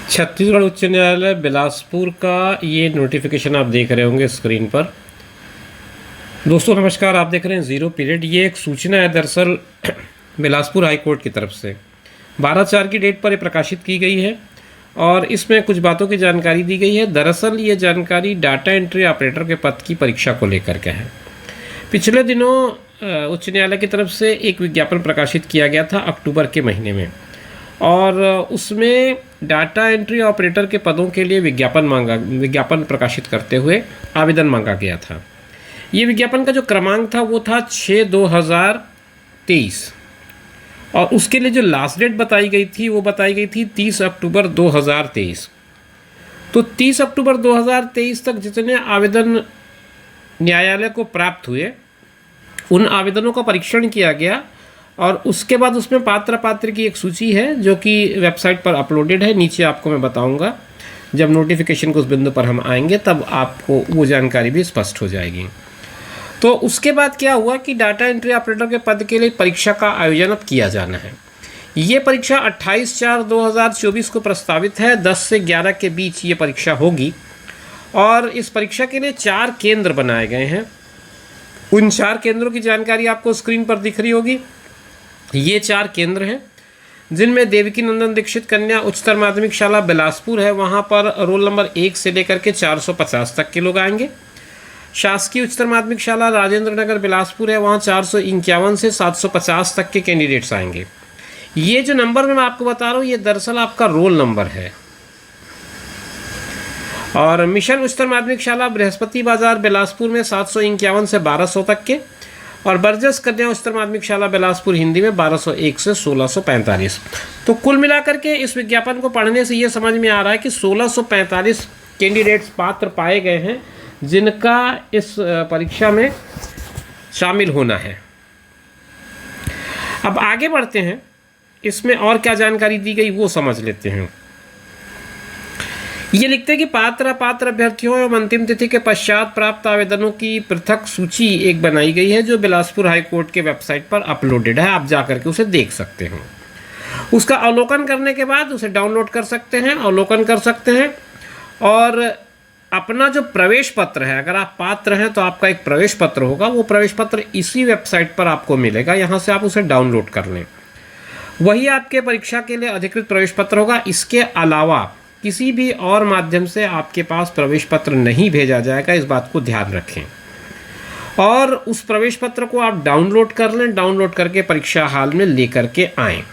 छत्तीसगढ़ उच्च न्यायालय बिलासपुर का ये नोटिफिकेशन आप देख रहे होंगे स्क्रीन पर। दोस्तों नमस्कार, आप देख रहे हैं ज़ीरो पीरियड। ये एक सूचना है दरअसल बिलासपुर हाई कोर्ट की तरफ से 12/4 की डेट पर ये प्रकाशित की गई है और इसमें कुछ बातों की जानकारी दी गई है। दरअसल ये जानकारी डाटा एंट्री ऑपरेटर के पद की परीक्षा को लेकर के है। पिछले दिनों उच्च न्यायालय की तरफ से एक विज्ञापन प्रकाशित किया गया था अक्टूबर के महीने में, और उसमें डाटा एंट्री ऑपरेटर के पदों के लिए विज्ञापन प्रकाशित करते हुए आवेदन मांगा गया था। ये विज्ञापन का जो क्रमांक था वो था 6/2023 और उसके लिए जो लास्ट डेट बताई गई थी वो बताई गई थी 30 अक्टूबर 2023। तो 30 अक्टूबर 2023 तक जितने आवेदन न्यायालय को प्राप्त हुए उन आवेदनों का परीक्षण किया गया और उसके बाद उसमें पात्र की एक सूची है जो कि वेबसाइट पर अपलोडेड है। नीचे आपको मैं बताऊंगा, जब नोटिफिकेशन को उस बिंदु पर हम आएंगे तब आपको वो जानकारी भी स्पष्ट हो जाएगी। तो उसके बाद क्या हुआ कि डाटा एंट्री ऑपरेटर के पद के लिए परीक्षा का आयोजन अब किया जाना है। ये परीक्षा 28/4/2024 को प्रस्तावित है। 10 से 11 के बीच ये परीक्षा होगी और इस परीक्षा के लिए 4 केंद्र बनाए गए हैं। उन 4 केंद्रों की जानकारी आपको स्क्रीन पर दिख रही होगी। ये 4 केंद्र हैं जिनमें देवकी नंदन दीक्षित कन्या उच्चतर माध्यमिक शाला बिलासपुर है। वहाँ पर रोल नंबर 1 से लेकर के 450 तक के लोग आएंगे। शासकीय उच्चतर माध्यमिक शाला राजेंद्र नगर बिलासपुर है, वहाँ 451 से 750 तक के कैंडिडेट्स आएंगे। ये जो नंबर मैं आपको बता रहा हूँ ये दरअसल आपका रोल नंबर है। और मिशन उच्चतर माध्यमिक शाला बृहस्पति बाजार बिलासपुर में 751 से 1200 तक के, और बर्जस कन्या उच्चतर माध्यमिक शाला बिलासपुर हिंदी में 1201 से 1645। तो कुल मिलाकर के इस विज्ञापन को पढ़ने से ये समझ में आ रहा है कि 1645 कैंडिडेट्स पात्र पाए गए हैं जिनका इस परीक्षा में शामिल होना है। अब आगे बढ़ते हैं, इसमें और क्या जानकारी दी गई वो समझ लेते हैं। ये लिखते हैं कि पात्र अभ्यर्थियों एवं अंतिम तिथि के पश्चात प्राप्त आवेदनों की पृथक सूची एक बनाई गई है जो बिलासपुर हाई कोर्ट के वेबसाइट पर अपलोडेड है। आप जाकर के उसे देख सकते हैं। उसका अवलोकन करने के बाद उसे डाउनलोड कर सकते हैं, अवलोकन कर सकते हैं और अपना जो प्रवेश पत्र है, अगर आप पात्र हैं तो आपका एक प्रवेश पत्र होगा, वो प्रवेश पत्र इसी वेबसाइट पर आपको मिलेगा। यहाँ से आप उसे डाउनलोड कर लें, वही आपके परीक्षा के लिए अधिकृत प्रवेश पत्र होगा। इसके अलावा किसी भी और माध्यम से आपके पास प्रवेश पत्र नहीं भेजा जाएगा, इस बात को ध्यान रखें। और उस प्रवेश पत्र को आप डाउनलोड कर लें, डाउनलोड करके परीक्षा हॉल में लेकर के आएँ।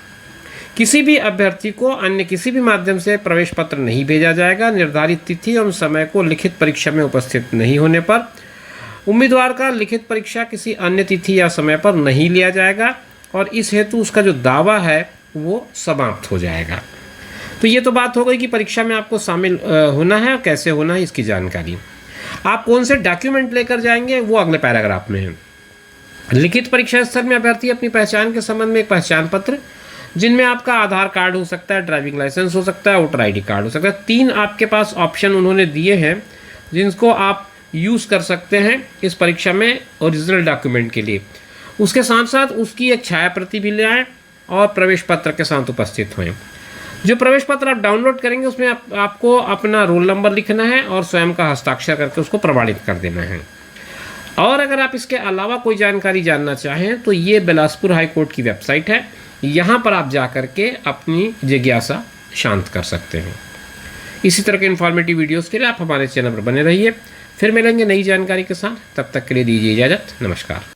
किसी भी अभ्यर्थी को अन्य किसी भी माध्यम से प्रवेश पत्र नहीं भेजा जाएगा। निर्धारित तिथि एवं समय को लिखित परीक्षा में उपस्थित नहीं होने पर उम्मीदवार का लिखित परीक्षा किसी अन्य तिथि या समय पर नहीं लिया जाएगा और इस हेतु उसका जो दावा है वो समाप्त हो जाएगा। तो ये तो बात हो गई कि परीक्षा में आपको शामिल होना है और कैसे होना है इसकी जानकारी। आप कौन से डॉक्यूमेंट लेकर जाएंगे वो अगले पैराग्राफ में है। लिखित परीक्षा स्थल में अभ्यर्थी अपनी पहचान के संबंध में एक पहचान पत्र, जिनमें आपका आधार कार्ड हो सकता है, ड्राइविंग लाइसेंस हो सकता है, वोटर ID कार्ड हो सकता है। 3 आपके पास ऑप्शन उन्होंने दिए हैं जिनको आप यूज़ कर सकते हैं इस परीक्षा में ओरिजिनल डॉक्यूमेंट के लिए। उसके साथ साथ उसकी एक छाया प्रति भी ले आएँ और प्रवेश पत्र के साथ उपस्थित हुए। जो प्रवेश पत्र आप डाउनलोड करेंगे उसमें आपको अपना रोल नंबर लिखना है और स्वयं का हस्ताक्षर करके उसको प्रमाणित कर देना है। और अगर आप इसके अलावा कोई जानकारी जानना चाहें तो ये बिलासपुर हाई कोर्ट की वेबसाइट है, यहाँ पर आप जा कर के अपनी जिज्ञासा शांत कर सकते हैं। इसी तरह के इन्फॉर्मेटिव वीडियोस के लिए आप हमारे चैनल पर बने रहिए। फिर मिलेंगे नई जानकारी के साथ, तब तक के लिए दीजिए इजाज़त। नमस्कार।